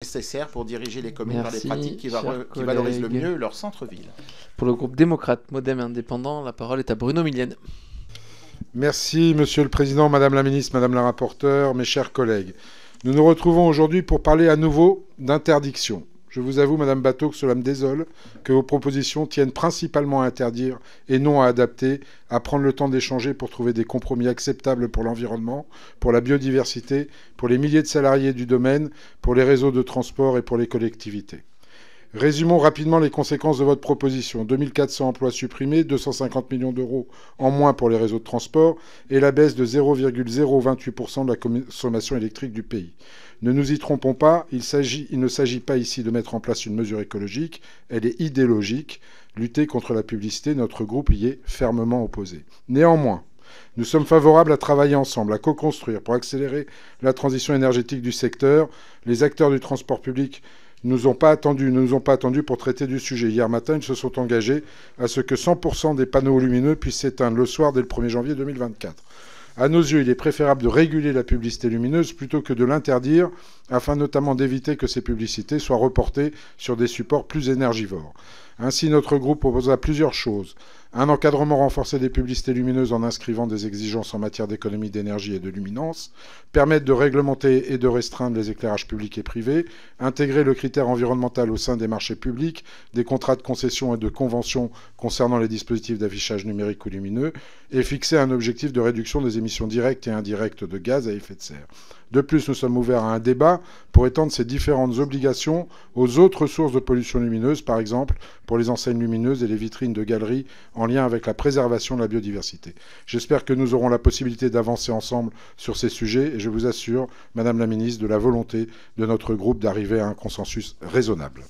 nécessaire pour diriger les communes vers les Merci, pratiques qui cher valorisent le collègue. mieux leur centre-ville. Pour le groupe démocrate, modem et indépendant, la parole est à Bruno Millienne. Merci, Monsieur le Président, Madame la Ministre, Madame la Rapporteure, mes chers collègues. Nous nous retrouvons aujourd'hui pour parler à nouveau d'interdiction. Je vous avoue, Madame Batho, que cela me désole, que vos propositions tiennent principalement à interdire et non à adapter, à prendre le temps d'échanger pour trouver des compromis acceptables pour l'environnement, pour la biodiversité, pour les milliers de salariés du domaine, pour les réseaux de transport et pour les collectivités. Résumons rapidement les conséquences de votre proposition. 2400 emplois supprimés, 250 millions d'euros en moins pour les réseaux de transport et la baisse de 0,028% de la consommation électrique du pays. Ne nous y trompons pas, il ne s'agit pas ici de mettre en place une mesure écologique, elle est idéologique. Lutter contre la publicité, notre groupe y est fermement opposé. Néanmoins, nous sommes favorables à travailler ensemble, à co-construire pour accélérer la transition énergétique du secteur. Les acteurs du transport public ne nous ont pas attendus pour traiter du sujet. Hier matin, ils se sont engagés à ce que 100% des panneaux lumineux puissent s'éteindre le soir dès le 1er janvier 2024. À nos yeux, il est préférable de réguler la publicité lumineuse plutôt que de l'interdire, afin notamment d'éviter que ces publicités soient reportées sur des supports plus énergivores. Ainsi, notre groupe proposera plusieurs choses. Un encadrement renforcé des publicités lumineuses en inscrivant des exigences en matière d'économie d'énergie et de luminance, permettre de réglementer et de restreindre les éclairages publics et privés, intégrer le critère environnemental au sein des marchés publics, des contrats de concession et de conventions concernant les dispositifs d'affichage numérique ou lumineux, et fixer un objectif de réduction des émissions directes et indirectes de gaz à effet de serre. De plus, nous sommes ouverts à un débat pour étendre ces différentes obligations aux autres sources de pollution lumineuse, par exemple pour les enseignes lumineuses et les vitrines de galeries en lien avec la préservation de la biodiversité. J'espère que nous aurons la possibilité d'avancer ensemble sur ces sujets et je vous assure, Madame la Ministre, de la volonté de notre groupe d'arriver à un consensus raisonnable.